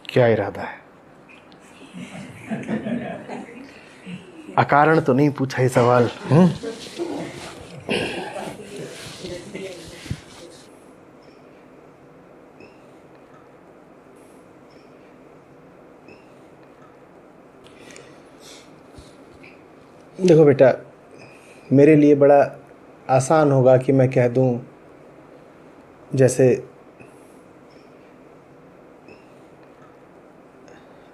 क्या इरादा है? अकारण तो नहीं पूछा ये सवाल। देखो बेटा, मेरे लिए बड़ा आसान होगा कि मैं कह दूं, जैसे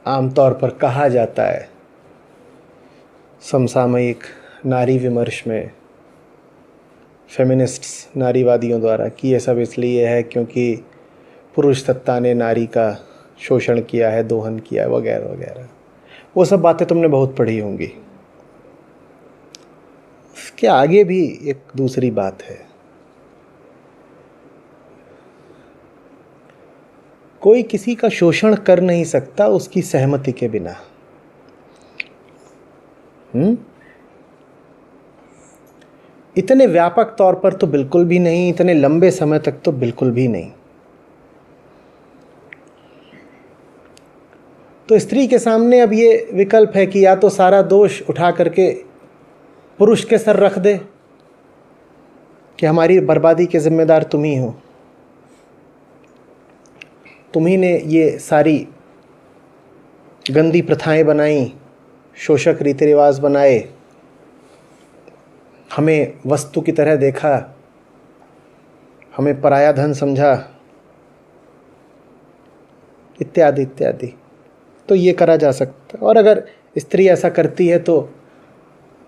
आमतौर पर कहा जाता है समसामयिक नारी विमर्श में, फेमिनिस्ट्स, नारीवादियों द्वारा, कि ये सब इसलिए है क्योंकि पुरुष सत्ता ने नारी का शोषण किया है, दोहन किया है, वगैरह वगैरह। वो सब बातें तुमने बहुत पढ़ी होंगी। इसके आगे भी एक दूसरी बात है। कोई किसी का शोषण कर नहीं सकता उसकी सहमति के बिना। इतने व्यापक तौर पर तो बिल्कुल भी नहीं, इतने लंबे समय तक तो बिल्कुल भी नहीं। तो स्त्री के सामने अब ये विकल्प है कि या तो सारा दोष उठा करके पुरुष के सर रख दे कि हमारी बर्बादी के जिम्मेदार तुम ही हो, तुम्ही ने ये सारी गंदी प्रथाएं बनाई, शोषक रीति रिवाज बनाए, हमें वस्तु की तरह देखा, हमें पराया धन समझा, इत्यादि इत्यादि। तो ये करा जा सकता है। और अगर स्त्री ऐसा करती है तो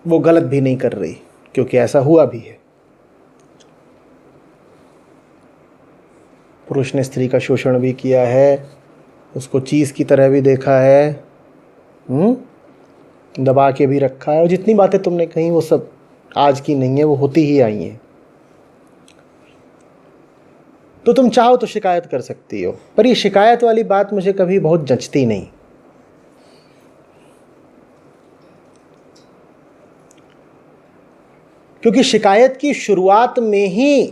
वो गलत भी नहीं कर रही, क्योंकि ऐसा हुआ भी है। पुरुष ने स्त्री का शोषण भी किया है, उसको चीज़ की तरह भी देखा है, दबा के भी रखा है। और जितनी बातें तुमने कही वो सब आज की नहीं है, वो होती ही आई हैं। तो तुम चाहो तो शिकायत कर सकती हो, पर ये शिकायत वाली बात मुझे कभी बहुत जचती नहीं। क्योंकि शिकायत की शुरुआत में ही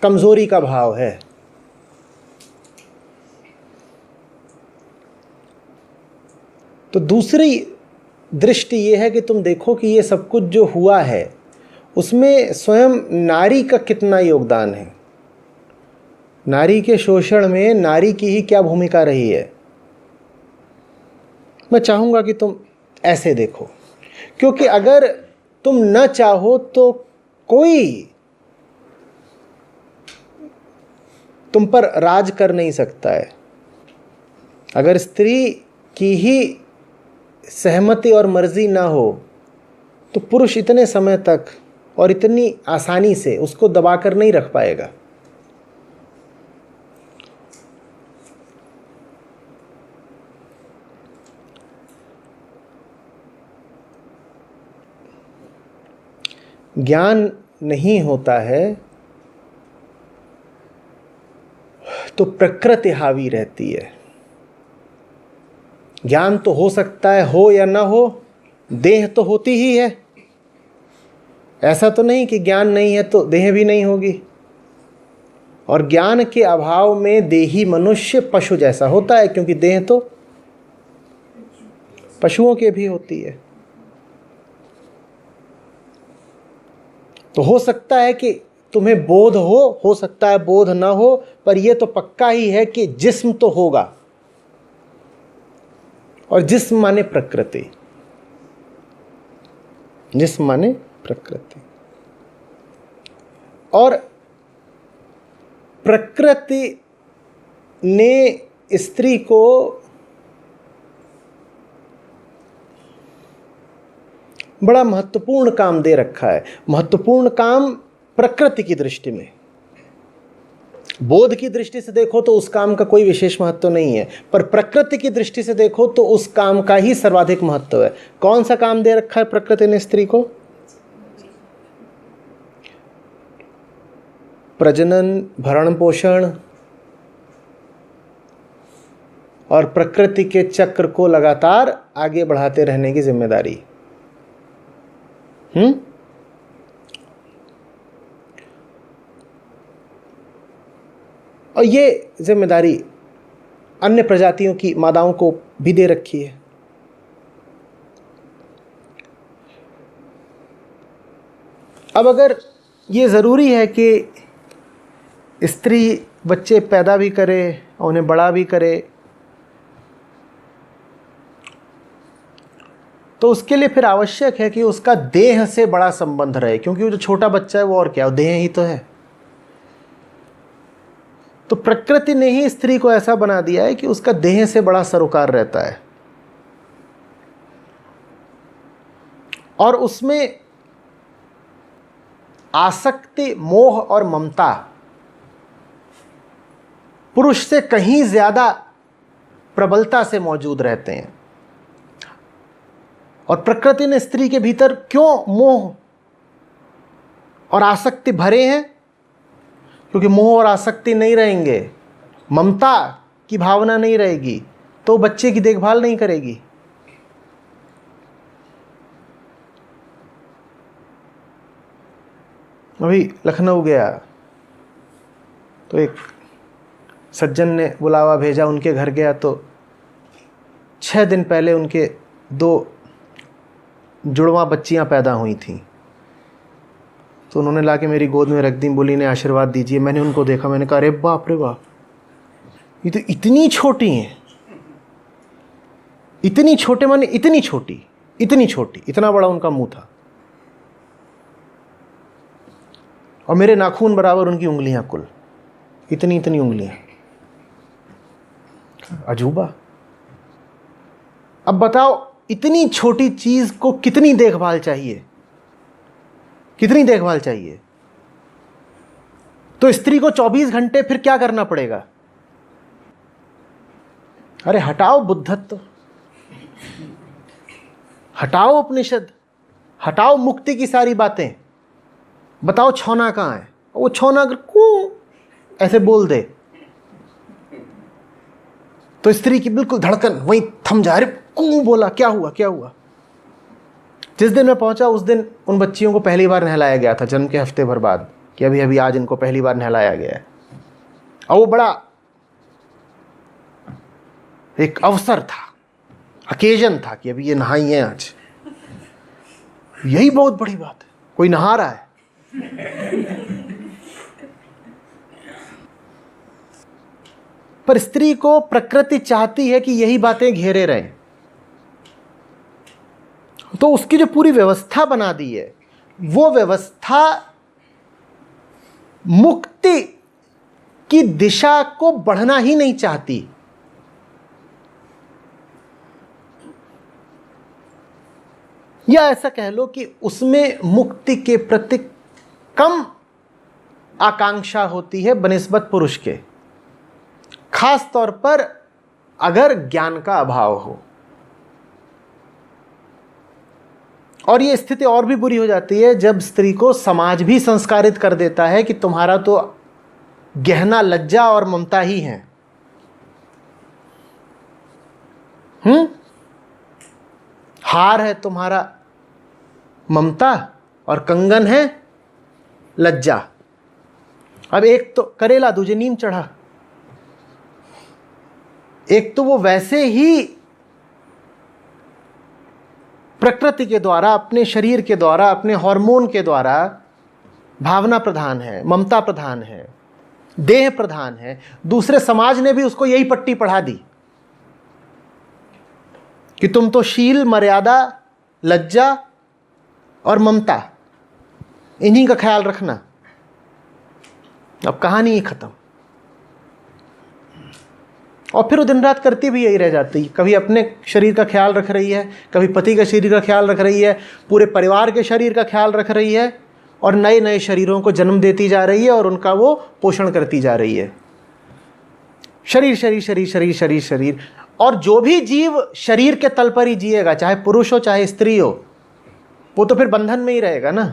कमजोरी का भाव है। तो दूसरी दृष्टि ये है कि तुम देखो कि ये सब कुछ जो हुआ है उसमें स्वयं नारी का कितना योगदान है। नारी के शोषण में नारी की ही क्या भूमिका रही है। मैं चाहूंगा कि तुम ऐसे देखो, क्योंकि अगर तुम न चाहो तो कोई तुम पर राज कर नहीं सकता है। अगर स्त्री की ही सहमति और मर्जी ना हो तो पुरुष इतने समय तक और इतनी आसानी से उसको दबाकर नहीं रख पाएगा। ज्ञान नहीं होता है तो प्रकृति हावी रहती है। ज्ञान तो हो सकता है, हो या ना हो, देह तो होती ही है। ऐसा तो नहीं कि ज्ञान नहीं है तो देह भी नहीं होगी। और ज्ञान के अभाव में देही मनुष्य पशु जैसा होता है, क्योंकि देह तो पशुओं के भी होती है। तो हो सकता है कि तुम्हें बोध हो सकता है बोध ना हो, पर यह तो पक्का ही है कि जिस्म तो होगा। और जिस्म माने प्रकृति, जिस्म माने प्रकृति। और प्रकृति ने स्त्री को बड़ा महत्वपूर्ण काम दे रखा है। महत्वपूर्ण काम प्रकृति की दृष्टि में। बोध की दृष्टि से देखो तो उस काम का कोई विशेष महत्व नहीं है, पर प्रकृति की दृष्टि से देखो तो उस काम का ही सर्वाधिक महत्व है। कौन सा काम दे रखा है प्रकृति ने स्त्री को? प्रजनन, भरण पोषण और प्रकृति के चक्र को लगातार आगे बढ़ाते रहने की जिम्मेदारी। और ये जिम्मेदारी अन्य प्रजातियों की मादाओं को भी दे रखी है। अब अगर ये ज़रूरी है कि स्त्री बच्चे पैदा भी करे और उन्हें बड़ा भी करे, तो उसके लिए फिर आवश्यक है कि उसका देह से बड़ा संबंध रहे, क्योंकि वो जो छोटा बच्चा है वो और क्या, वो देह ही तो है। तो प्रकृति ने ही स्त्री को ऐसा बना दिया है कि उसका देह से बड़ा सरोकार रहता है, और उसमें आसक्ति, मोह और ममता पुरुष से कहीं ज्यादा प्रबलता से मौजूद रहते हैं। और प्रकृति ने स्त्री के भीतर क्यों मोह और आसक्ति भरे हैं? क्योंकि मोह और आसक्ति नहीं रहेंगे, ममता की भावना नहीं रहेगी, तो बच्चे की देखभाल नहीं करेगी। अभी लखनऊ गया तो एक सज्जन ने बुलावा भेजा, उनके घर गया तो 6 दिन पहले उनके 2 जुड़वा बच्चियां पैदा हुई थीं। तो उन्होंने लाके मेरी गोद में रख दी, बोली ने आशीर्वाद दीजिए। मैंने उनको देखा, मैंने कहा अरे बाप रे बाप, ये तो इतनी छोटी हैं, इतनी छोटे माने इतनी छोटी, इतना बड़ा उनका मुंह था, और मेरे नाखून बराबर उनकी उंगलियां, कुल इतनी उंगलियां। अजूबा। अब बताओ इतनी छोटी चीज को कितनी देखभाल चाहिए, कितनी देखभाल चाहिए। तो स्त्री को 24 घंटे फिर क्या करना पड़ेगा? अरे हटाओ बुद्धत्व, हटाओ उपनिषद, हटाओ मुक्ति की सारी बातें, बताओ छौना कहां है। वो छौना अगर क्यों ऐसे बोल दे तो स्त्री की बिल्कुल धड़कन वहीं थम जा। अरे क्यों बोला, क्या हुआ? जिस दिन मैं पहुंचा उस दिन उन बच्चियों को पहली बार नहलाया गया था, जन्म के हफ्ते भर बाद, कि अभी आज इनको पहली बार नहलाया गया है। और वो बड़ा एक अवसर था, अकेजन था कि अभी ये नहाई है आज। यही बहुत बड़ी बात है, कोई नहा रहा है। पर स्त्री को प्रकृति चाहती है कि यही बातें घेरे रहें, तो उसकी जो पूरी व्यवस्था बना दी है, वो व्यवस्था मुक्ति की दिशा को बढ़ना ही नहीं चाहती। या ऐसा कह लो कि उसमें मुक्ति के प्रति कम आकांक्षा होती है बनिस्बत पुरुष के, खास तौर पर अगर ज्ञान का अभाव हो। और ये स्थिति और भी बुरी हो जाती है जब स्त्री को समाज भी संस्कारित कर देता है कि तुम्हारा तो गहना लज्जा और ममता ही है। हार है तुम्हारा ममता और कंगन है लज्जा। अब एक तो करेला दूजे नीम चढ़ा। एक तो वो वैसे ही प्रकृति के द्वारा, अपने शरीर के द्वारा, अपने हार्मोन के द्वारा भावना प्रधान है, ममता प्रधान है, देह प्रधान है। दूसरे समाज ने भी उसको यही पट्टी पढ़ा दी कि तुम तो शील, मर्यादा, लज्जा और ममता, इन्हीं का ख्याल रखना। अब कहानी ही खत्म। और फिर वो दिन रात करती भी यही रह जाती, कभी अपने शरीर का ख्याल रख रही है, कभी पति के शरीर का ख्याल रख रही है, पूरे परिवार के शरीर का ख्याल रख रही है, और नए नए शरीरों को जन्म देती जा रही है और उनका वो पोषण करती जा रही है। शरीर शरीर शरीर शरीर शरीर शरीर। और जो भी जीव शरीर के तल पर ही जिएगा, चाहे पुरुष हो चाहे स्त्री हो, वो तो फिर बंधन में ही रहेगा ना।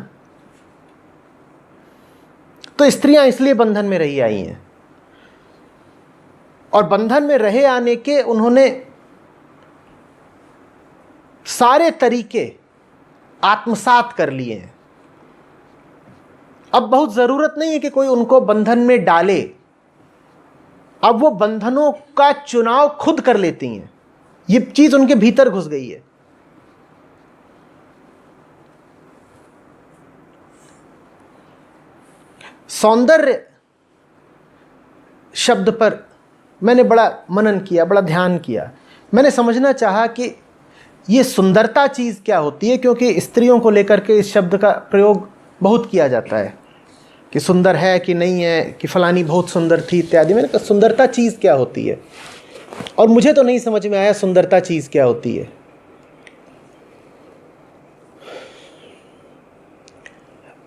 तो स्त्रियां इसलिए बंधन में रही आई हैं, और बंधन में रहे आने के उन्होंने सारे तरीके आत्मसात कर लिए हैं। अब बहुत जरूरत नहीं है कि कोई उनको बंधन में डाले, अब वो बंधनों का चुनाव खुद कर लेती हैं, ये चीज उनके भीतर घुस गई है। सौंदर्य शब्द पर मैंने बड़ा मनन किया, बड़ा ध्यान किया। मैंने समझना चाहा कि ये सुंदरता चीज़ क्या होती है, क्योंकि स्त्रियों को लेकर के इस शब्द का प्रयोग बहुत किया जाता है कि सुंदर है कि नहीं है, कि फलानी बहुत सुंदर थी इत्यादि। मैंने कहा सुंदरता चीज़ क्या होती है, और मुझे तो नहीं समझ में आया सुंदरता चीज़ क्या होती है।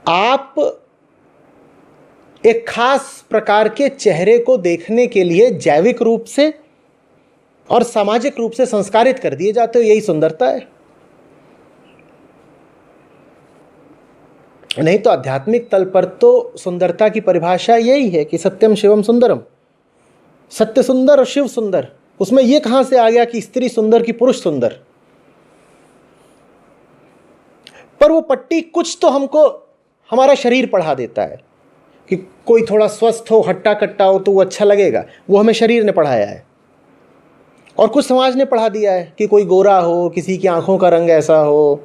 आप एक खास प्रकार के चेहरे को देखने के लिए जैविक रूप से और सामाजिक रूप से संस्कारित कर दिए जाते हो, यही सुंदरता है। नहीं तो आध्यात्मिक तल पर तो सुंदरता की परिभाषा यही है कि सत्यम शिवम सुंदरम, सत्य सुंदर और शिव सुंदर। उसमें यह कहां से आ गया कि स्त्री सुंदर की पुरुष सुंदर? पर वो पट्टी कुछ तो हमको हमारा शरीर पढ़ा देता है कि कोई थोड़ा स्वस्थ हो, हट्टा कट्टा हो तो वो अच्छा लगेगा, वो हमें शरीर ने पढ़ाया है। और कुछ समाज ने पढ़ा दिया है कि कोई गोरा हो, किसी की आंखों का रंग ऐसा हो,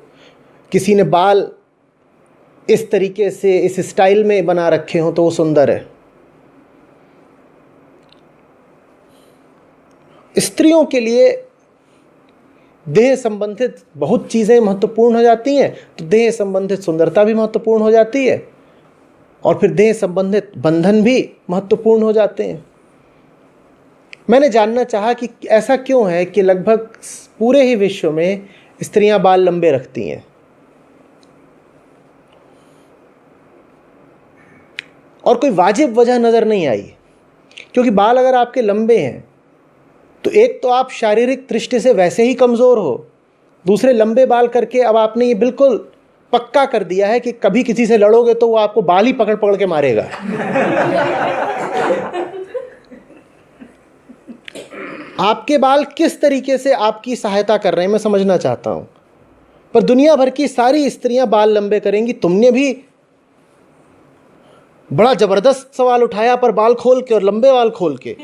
किसी ने बाल इस तरीके से इस स्टाइल में बना रखे हो तो वो सुंदर है। स्त्रियों के लिए देह संबंधित बहुत चीज़ें महत्वपूर्ण हो जाती हैं, तो देह संबंधित सुंदरता भी महत्वपूर्ण हो जाती है, और फिर देह संबंधित बंधन भी महत्वपूर्ण हो जाते हैं। मैंने जानना चाहा कि ऐसा क्यों है कि लगभग पूरे ही विश्व में स्त्रियां बाल लंबे रखती हैं, और कोई वाजिब वजह नज़र नहीं आई। क्योंकि बाल अगर आपके लंबे हैं तो एक तो आप शारीरिक दृष्टि से वैसे ही कमज़ोर हो, दूसरे लंबे बाल करके अब आपने ये बिल्कुल पक्का कर दिया है कि कभी किसी से लड़ोगे तो वो आपको बाल ही पकड़ पकड़ के मारेगा। आपके बाल किस तरीके से आपकी सहायता कर रहे हैं मैं समझना चाहता हूं। पर दुनिया भर की सारी स्त्रियां बाल लंबे करेंगी, तुमने भी बड़ा जबरदस्त सवाल उठाया, पर बाल खोल के और लंबे बाल खोल के।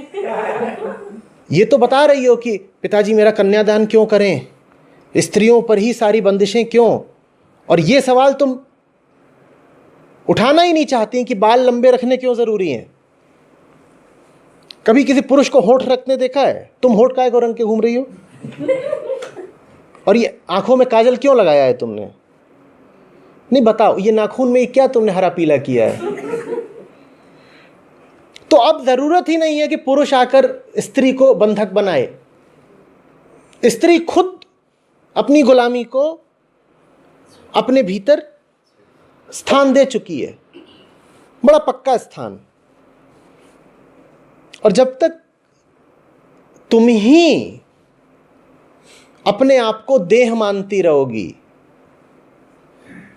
ये तो बता रही हो कि पिताजी मेरा कन्यादान क्यों करें, स्त्रियों पर ही सारी बंदिशें क्यों, और ये सवाल तुम उठाना ही नहीं चाहती कि बाल लंबे रखने क्यों जरूरी हैं। कभी किसी पुरुष को होंठ रखने देखा है? तुम होंठ काहे को रंग के घूम रही हो? और ये आंखों में काजल क्यों लगाया है तुमने? नहीं बताओ, ये नाखून में क्या तुमने हरा पीला किया है? तो अब जरूरत ही नहीं है कि पुरुष आकर स्त्री को बंधक बनाए। स्त्री खुद अपनी गुलामी को अपने भीतर स्थान दे चुकी है, बड़ा पक्का स्थान। और जब तक तुम ही अपने आप को देह मानती रहोगी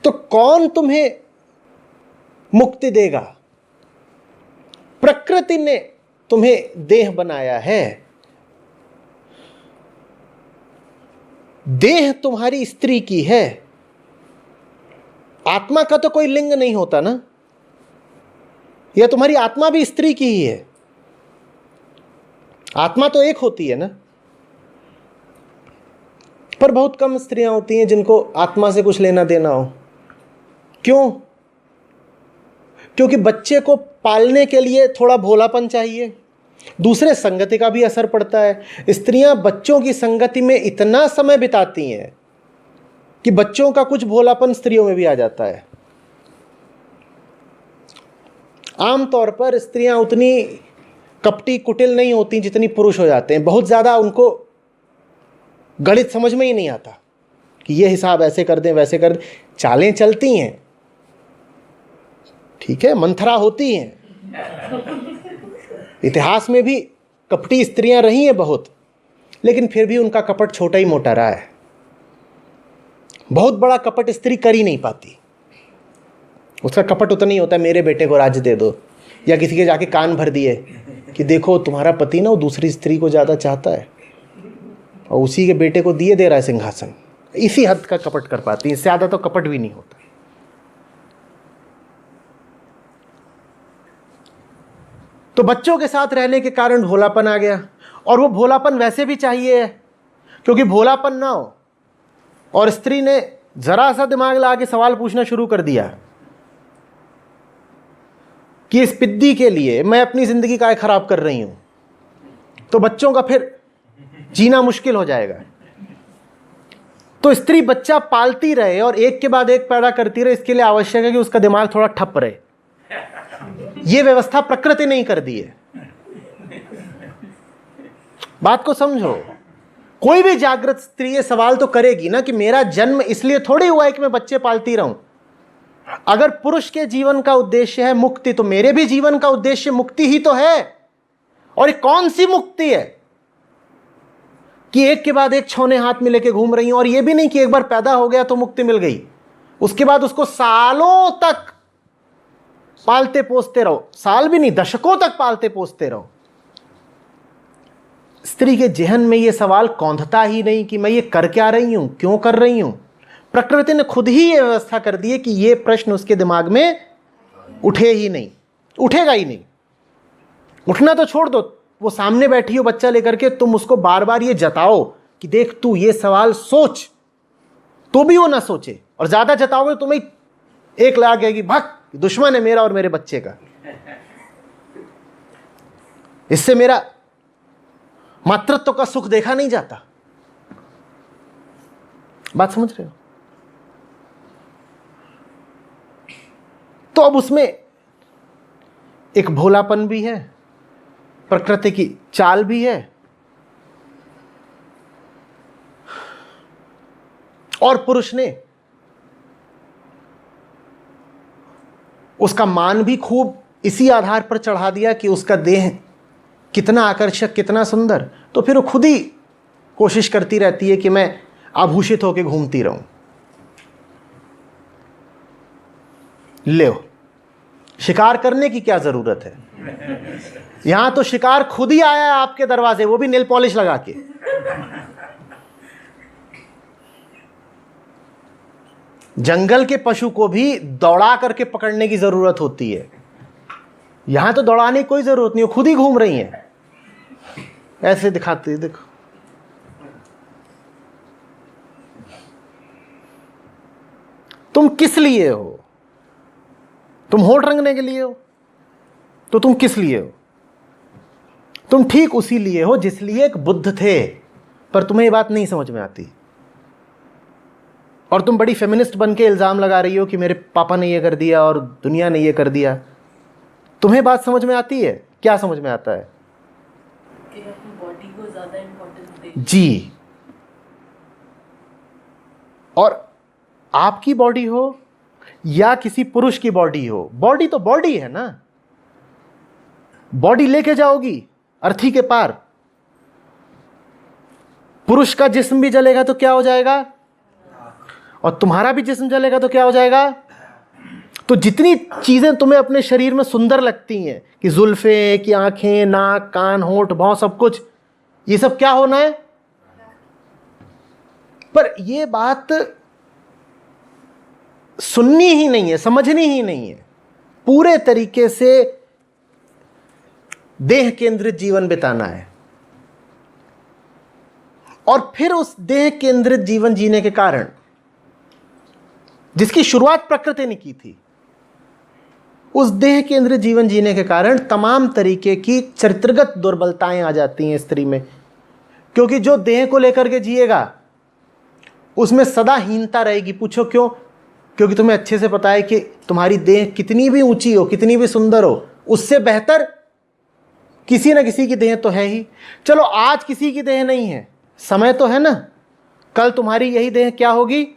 तो कौन तुम्हें मुक्ति देगा? प्रकृति ने तुम्हें देह बनाया है। देह तुम्हारी स्त्री की है। आत्मा का तो कोई लिंग नहीं होता ना, या तुम्हारी आत्मा भी स्त्री की ही है। आत्मा तो एक होती है ना। पर बहुत कम स्त्रियां होती हैं जिनको आत्मा से कुछ लेना देना हो। क्यों? क्योंकि बच्चे को पालने के लिए थोड़ा भोलापन चाहिए, दूसरे संगति का भी असर पड़ता है। स्त्रियां बच्चों की संगति में इतना समय बिताती हैं कि बच्चों का कुछ भोलापन स्त्रियों में भी आ जाता है। आमतौर पर स्त्रियां उतनी कपटी कुटिल नहीं होती जितनी पुरुष हो जाते हैं। बहुत ज़्यादा उनको गणित समझ में ही नहीं आता कि ये हिसाब ऐसे कर दें वैसे कर दें। चालें चलती हैं, ठीक है, मंथरा होती हैं। इतिहास में भी कपटी स्त्रियां रही हैं बहुत, लेकिन फिर भी उनका कपट छोटा ही मोटा रहा है। बहुत बड़ा कपट स्त्री कर ही नहीं पाती। उसका कपट उतना ही होता है, मेरे बेटे को राज्य दे दो, या किसी के जाके कान भर दिए कि देखो तुम्हारा पति ना वो दूसरी स्त्री को ज़्यादा चाहता है और उसी के बेटे को दिए दे रहा है सिंहासन। इसी हद का कपट कर पाती है, इससे ज़्यादा तो कपट भी नहीं होता। तो बच्चों के साथ रहने के कारण भोलापन आ गया, और वो भोलापन वैसे भी चाहिए है, क्योंकि भोलापन ना हो और स्त्री ने जरा सा दिमाग लगा के सवाल पूछना शुरू कर दिया कि इस पिद्दी के लिए मैं अपनी जिंदगी काहे खराब कर रही हूं, तो बच्चों का फिर जीना मुश्किल हो जाएगा। तो स्त्री बच्चा पालती रहे और एक के बाद एक पैदा करती रहे, इसके लिए आवश्यक है कि उसका दिमाग थोड़ा ठप रहे। यह व्यवस्था प्रकृति नहीं कर दी है। बात को समझो। कोई भी जागृत स्त्री ये सवाल तो करेगी ना कि मेरा जन्म इसलिए थोड़ी हुआ है कि मैं बच्चे पालती रहूं। अगर पुरुष के जीवन का उद्देश्य है मुक्ति, तो मेरे भी जीवन का उद्देश्य मुक्ति ही तो है। और ये कौन सी मुक्ति है कि एक के बाद एक छौने हाथ में लेके घूम रही हूं, और ये भी नहीं कि एक बार पैदा हो गया तो मुक्ति मिल गई, उसके बाद उसको सालों तक पालते पोसते रहो, साल भी नहीं दशकों तक पालते पोसते रहो। स्त्री के जेहन में यह सवाल कौंधता ही नहीं कि मैं ये कर क्या रही हूं, क्यों कर रही हूं। प्रकृति ने खुद ही यह व्यवस्था कर दी है कि यह प्रश्न उसके दिमाग में उठे ही नहीं, उठेगा ही नहीं। उठना तो छोड़ दो, वो सामने बैठी हो बच्चा लेकर के, तुम उसको बार बार ये जताओ कि देख तू ये सवाल सोच, तो भी वो ना सोचे, और ज्यादा जताओगे तुम्हें एक लाग जाएगी, भाग दुश्मन है मेरा और मेरे बच्चे का, इससे मेरा मातृत्व का सुख देखा नहीं जाता। बात समझ रहे हो? तो अब उसमें एक भोलापन भी है, प्रकृति की चाल भी है, और पुरुष ने उसका मान भी खूब इसी आधार पर चढ़ा दिया कि उसका देह कितना आकर्षक, कितना सुंदर। तो फिर वो खुद ही कोशिश करती रहती है कि मैं आभूषित होकर घूमती रहूं। ले शिकार करने की क्या जरूरत है? यहां तो शिकार खुद ही आया है आपके दरवाजे, वो भी नेल पॉलिश लगा के। जंगल के पशु को भी दौड़ा करके पकड़ने की जरूरत होती है, यहां तो दौड़ाने की कोई जरूरत नहीं, खुद ही घूम रही हैं। ऐसे दिखाते हैं, देखो तुम किस लिए हो? तुम होठ रंगने के लिए हो? तो तुम किस लिए हो? तुम ठीक उसी लिए हो जिस लिए एक बुद्ध थे, पर तुम्हें ये बात नहीं समझ में आती, और तुम बड़ी फेमिनिस्ट बन के इल्जाम लगा रही हो कि मेरे पापा ने ये कर दिया और दुनिया ने ये कर दिया। तुम्हें बात समझ में आती है? क्या समझ में आता है? कि अपनी बॉडी को ज्यादा इंपॉर्टेंस दे। जी, और आपकी बॉडी हो या किसी पुरुष की बॉडी हो, बॉडी तो बॉडी है ना। बॉडी लेके जाओगी अर्थी के पार। पुरुष का जिस्म भी जलेगा तो क्या हो जाएगा, और तुम्हारा भी जिस्म जलेगा तो क्या हो जाएगा। तो जितनी चीजें तुम्हें अपने शरीर में सुंदर लगती हैं कि जुल्फे, कि आंखें, नाक, कान, होंठ, भौं, सब कुछ, ये सब क्या होना है। पर यह बात सुननी ही नहीं है, समझनी ही नहीं है। पूरे तरीके से देह केंद्रित जीवन बिताना है, और फिर उस देह केंद्रित जीवन जीने के कारण, जिसकी शुरुआत प्रकृति ने की थी, उस देह केंद्रित जीवन जीने के कारण तमाम तरीके की चरित्रगत दुर्बलताएं आ जाती हैं स्त्री में। क्योंकि जो देह को लेकर के जिएगा उसमें सदा हीनता रहेगी। पूछो क्यों? क्योंकि तुम्हें अच्छे से पता है कि तुम्हारी देह कितनी भी ऊंची हो, कितनी भी सुंदर हो, उससे बेहतर किसी न किसी की देह तो है ही। चलो आज किसी की देह नहीं है, समय तो है ना, कल तुम्हारी यही देह क्या होगी,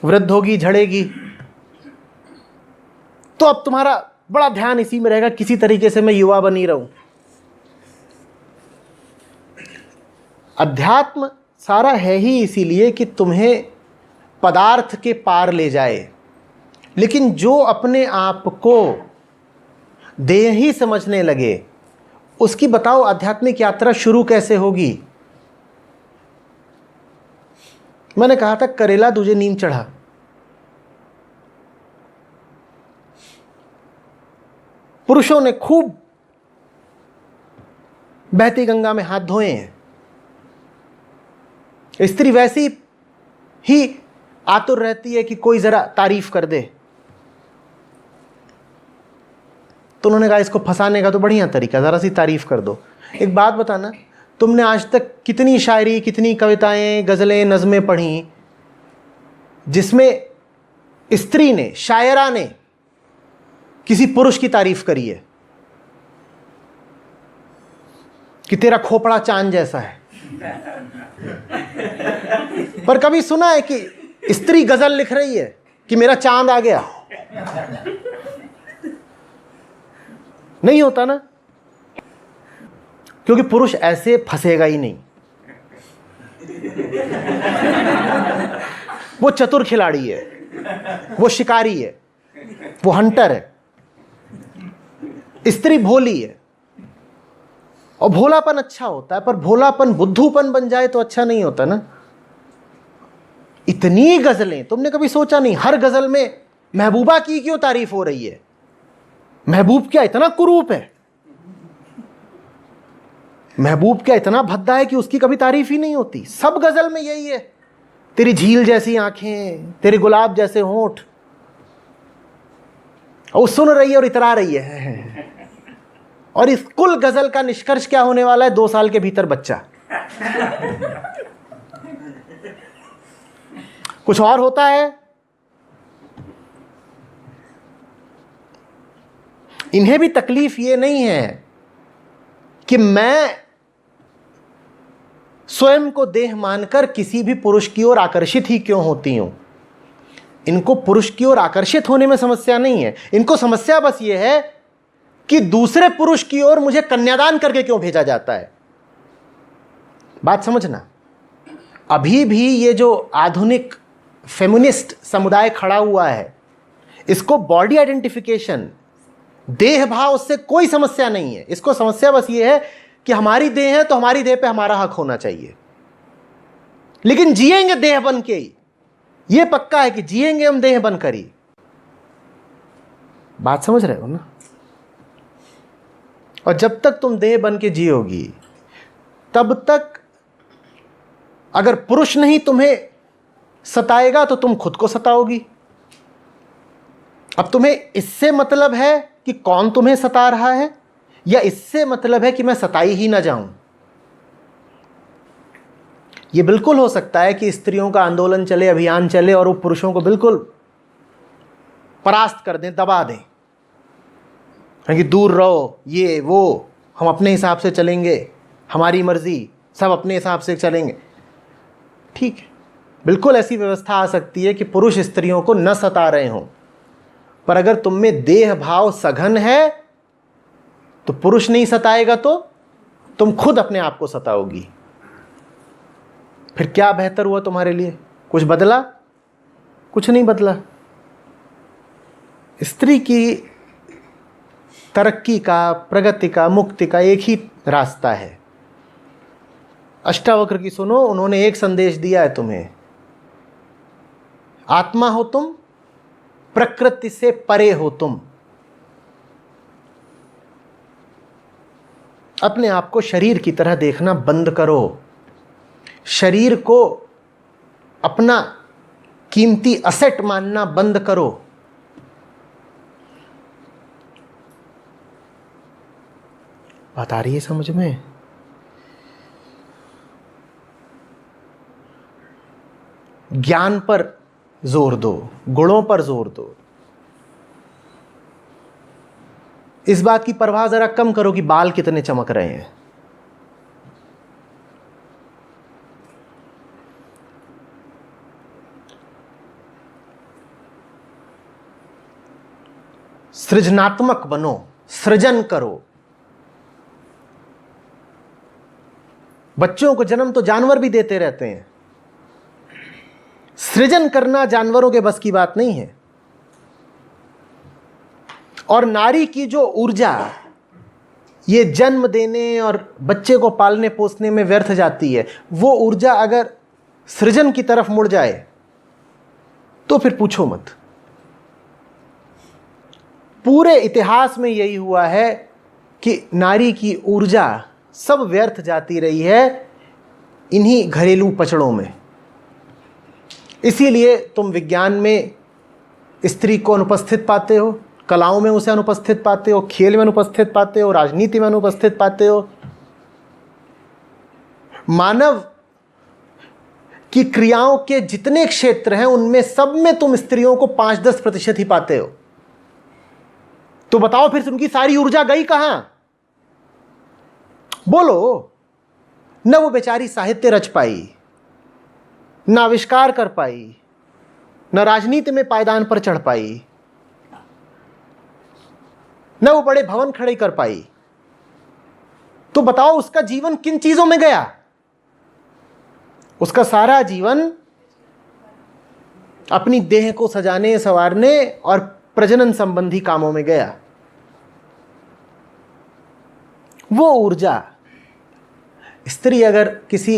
वृद्ध होगी, झड़ेगी। तो अब तुम्हारा बड़ा ध्यान इसी में रहेगा किसी तरीके से मैं युवा बनी रहूं। अध्यात्म सारा है ही इसीलिए कि तुम्हें पदार्थ के पार ले जाए, लेकिन जो अपने आप को देह ही समझने लगे, उसकी बताओ आध्यात्मिक यात्रा शुरू कैसे होगी। मैंने कहा था करेला तुझे नींद चढ़ा, पुरुषों ने खूब बहती गंगा में हाथ धोए हैं, स्त्री वैसी ही आतुर रहती है कि कोई जरा तारीफ कर दे। तो उन्होंने कहा इसको फंसाने का तो बढ़िया तरीका, जरा सी तारीफ कर दो। एक बात बताना, तुमने आज तक कितनी शायरी, कितनी कविताएं, गजलें, नज़में पढ़ी जिसमें स्त्री ने, शायरा ने किसी पुरुष की तारीफ करी है कि तेरा खोपड़ा चांद जैसा है? पर कभी सुना है कि स्त्री गजल लिख रही है कि मेरा चांद आ गया? नहीं होता ना, क्योंकि पुरुष ऐसे फंसेगा ही नहीं। वो चतुर खिलाड़ी है, वो शिकारी है, वो हंटर है। स्त्री भोली है, और भोलापन अच्छा होता है, पर भोलापन बुद्धूपन बन जाए तो अच्छा नहीं होता ना। इतनी गजलें, तुमने कभी सोचा नहीं हर गजल में महबूबा की क्यों तारीफ हो रही है? महबूब क्या इतना कुरूप है? महबूब क्या इतना भद्दा है कि उसकी कभी तारीफ ही नहीं होती? सब गजल में यही है, तेरी झील जैसी आंखें, तेरे गुलाब जैसे होंठ। और सुन रही है और इतरा रही है। और इस कुल गजल का निष्कर्ष क्या होने वाला है? 2 साल के भीतर बच्चा। कुछ और होता है? इन्हें भी तकलीफ ये नहीं है कि मैं स्वयं को देह मानकर किसी भी पुरुष की ओर आकर्षित ही क्यों होती हूं। इनको पुरुष की ओर आकर्षित होने में समस्या नहीं है, इनको समस्या बस ये है कि दूसरे पुरुष की ओर मुझे कन्यादान करके क्यों भेजा जाता है। बात समझना, अभी भी ये जो आधुनिक फेमिनिस्ट समुदाय खड़ा हुआ है, इसको बॉडी आइडेंटिफिकेशन, देह भाव से कोई समस्या नहीं है। इसको समस्या बस ये है कि हमारी देह है तो हमारी देह पे हमारा हक होना चाहिए, लेकिन जिएंगे देह बन के ही। ये पक्का है कि जिएंगे हम देह बनकर ही। बात समझ रहे हो ना? और जब तक तुम देह बन के जियोगी, तब तक अगर पुरुष नहीं तुम्हें सताएगा तो तुम खुद को सताओगी। अब तुम्हें इससे मतलब है कि कौन तुम्हें सता रहा है, या इससे मतलब है कि मैं सताई ही ना जाऊं? यह बिल्कुल हो सकता है कि स्त्रियों का आंदोलन चले, अभियान चले, और वो पुरुषों को बिल्कुल परास्त कर दें, दबा दें कि दूर रहो, ये वो, हम अपने हिसाब से चलेंगे, हमारी मर्जी, सब अपने हिसाब से चलेंगे। ठीक है, बिल्कुल ऐसी व्यवस्था आ सकती है कि पुरुष स्त्रियों को न सता रहे हों, पर अगर तुम में देह भाव सघन है तो पुरुष नहीं सताएगा तो तुम खुद अपने आप को सताओगी। फिर क्या बेहतर हुआ तुम्हारे लिए? कुछ बदला? कुछ नहीं बदला। स्त्री की तरक्की का, प्रगति का, मुक्ति का एक ही रास्ता है। अष्टावक्र की सुनो, उन्होंने एक संदेश दिया है तुम्हें, आत्मा हो तुम, प्रकृति से परे हो तुम। अपने आप को शरीर की तरह देखना बंद करो, शरीर को अपना कीमती असेट मानना बंद करो। बात आ रही है समझ में? ज्ञान पर जोर दो, गुणों पर जोर दो। इस बात की परवाह जरा कम करो कि बाल कितने चमक रहे हैं। सृजनात्मक बनो, सृजन करो। बच्चों को जन्म तो जानवर भी देते रहते हैं, सृजन करना जानवरों के बस की बात नहीं है। और नारी की जो ऊर्जा ये जन्म देने और बच्चे को पालने पोसने में व्यर्थ जाती है, वो ऊर्जा अगर सृजन की तरफ मुड़ जाए तो फिर पूछो मत। पूरे इतिहास में यही हुआ है कि नारी की ऊर्जा सब व्यर्थ जाती रही है इन्हीं घरेलू पचड़ों में। इसीलिए तुम विज्ञान में स्त्री को अनुपस्थित पाते हो, कलाओं में उसे अनुपस्थित पाते हो, खेल में अनुपस्थित पाते हो, राजनीति में अनुपस्थित पाते हो। मानव की क्रियाओं के जितने क्षेत्र हैं उनमें सब में तुम स्त्रियों को 5-10% ही पाते हो। तो बताओ फिर उनकी सारी ऊर्जा गई कहां? बोलो। न वो बेचारी साहित्य रच पाई, न आविष्कार कर पाई, न राजनीति में पायदान पर चढ़ पाई, न वो बड़े भवन खड़े कर पाई। तो बताओ उसका जीवन किन चीजों में गया? उसका सारा जीवन अपनी देह को सजाने, संवारने और प्रजनन संबंधी कामों में गया। वो ऊर्जा स्त्री अगर किसी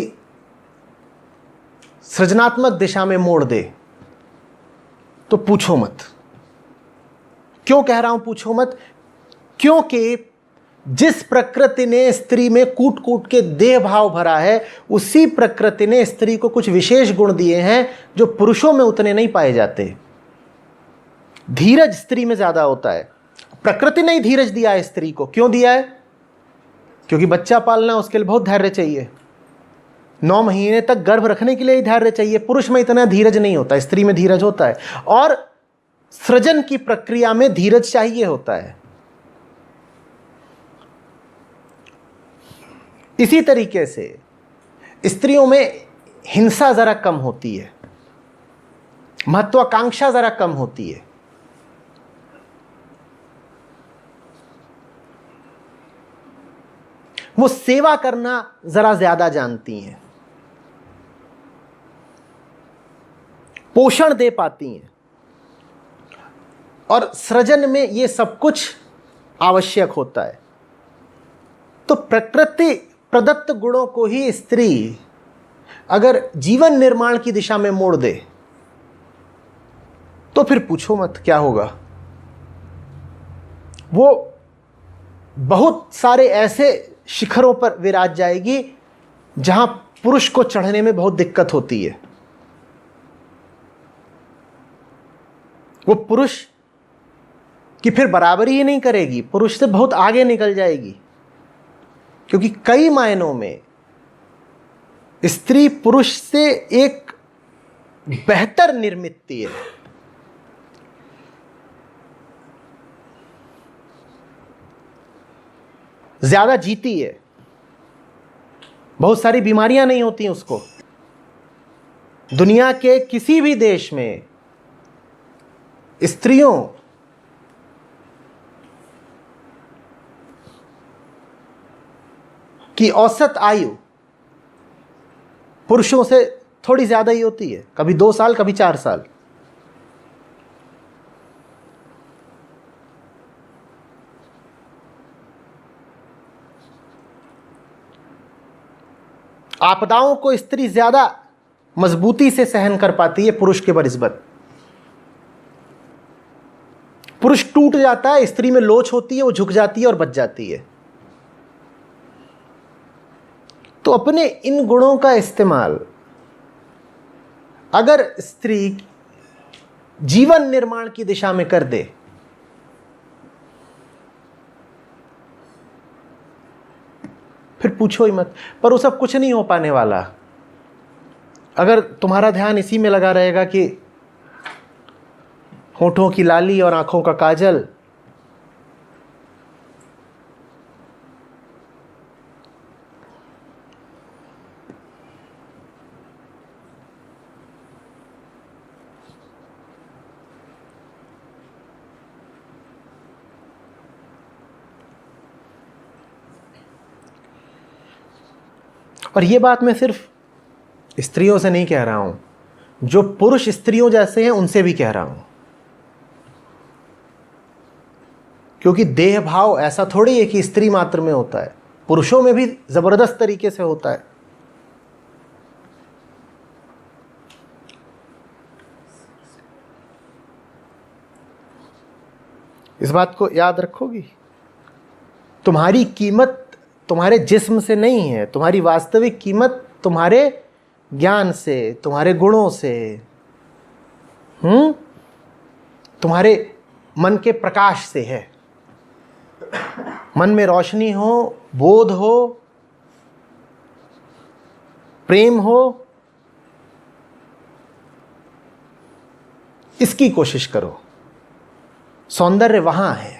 सृजनात्मक दिशा में मोड़ दे तो पूछो मत। क्यों कह रहा हूं पूछो मत? क्योंकि जिस प्रकृति ने स्त्री में कूट कूट के देह भाव भरा है, उसी प्रकृति ने स्त्री को कुछ विशेष गुण दिए हैं जो पुरुषों में उतने नहीं पाए जाते। धीरज स्त्री में ज्यादा होता है। प्रकृति ने ही धीरज दिया है स्त्री को। क्यों दिया है? क्योंकि बच्चा पालना उसके लिए बहुत धैर्य चाहिए। 9 महीने तक गर्भ रखने के लिए ही धैर्य चाहिए। पुरुष में इतना धीरज नहीं होता, स्त्री में धीरज होता है। और सृजन की प्रक्रिया में धीरज चाहिए होता है। इसी तरीके से स्त्रियों में हिंसा जरा कम होती है, महत्वाकांक्षा जरा कम होती है। वो सेवा करना जरा ज्यादा जानती हैं, पोषण दे पाती हैं, और सृजन में ये सब कुछ आवश्यक होता है। तो प्रकृति प्रदत्त गुणों को ही स्त्री अगर जीवन निर्माण की दिशा में मोड़ दे तो फिर पूछो मत क्या होगा। वो बहुत सारे ऐसे शिखरों पर विराज जाएगी जहां पुरुष को चढ़ने में बहुत दिक्कत होती है। वो पुरुष की फिर बराबरी ही नहीं करेगी, पुरुष से बहुत आगे निकल जाएगी। क्योंकि कई मायनों में स्त्री पुरुष से एक बेहतर निर्मित है। ज्यादा जीती है, बहुत सारी बीमारियां नहीं होती उसको। दुनिया के किसी भी देश में स्त्रियों की औसत आयु पुरुषों से थोड़ी ज्यादा ही होती है, कभी 2 साल कभी 4 साल। आपदाओं को स्त्री ज्यादा मजबूती से सहन कर पाती है पुरुष के बनिस्बत। पुरुष टूट जाता है, स्त्री में लोच होती है, वो झुक जाती है और बच जाती है। तो अपने इन गुणों का इस्तेमाल अगर स्त्री जीवन निर्माण की दिशा में कर दे फिर पूछो ही मत। पर वो सब कुछ नहीं हो पाने वाला अगर तुम्हारा ध्यान इसी में लगा रहेगा कि होठों की लाली और आंखों का काजल, और ये बात मैं सिर्फ स्त्रियों से नहीं कह रहा हूं, जो पुरुष स्त्रियों जैसे हैं उनसे भी कह रहा हूं। क्योंकि देह भाव ऐसा थोड़ी है कि स्त्री मात्र में होता है, पुरुषों में भी जबरदस्त तरीके से होता है। इस बात को याद रखोगी। तुम्हारी कीमत तुम्हारे जिस्म से नहीं है, तुम्हारी वास्तविक कीमत तुम्हारे ज्ञान से, तुम्हारे गुणों से, तुम्हारे मन के प्रकाश से है। मन में रोशनी हो, बोध हो, प्रेम हो, इसकी कोशिश करो। सौंदर्य वहां है।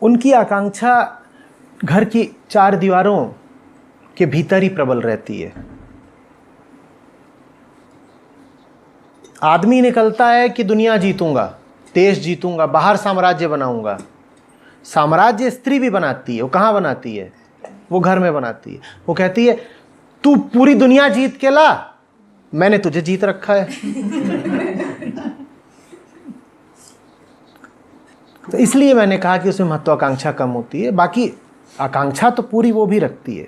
उनकी आकांक्षा घर की चार दीवारों के भीतर ही प्रबल रहती है। आदमी निकलता है कि दुनिया जीतूंगा, देश जीतूंगा, बाहर साम्राज्य बनाऊंगा। साम्राज्य स्त्री भी बनाती है। वो कहाँ बनाती है? वो घर में बनाती है। वो कहती है तू पूरी दुनिया जीत के ला, मैंने तुझे जीत रखा है। तो इसलिए मैंने कहा कि उसमें महत्वाकांक्षा कम होती है। बाकी आकांक्षा तो पूरी वो भी रखती है।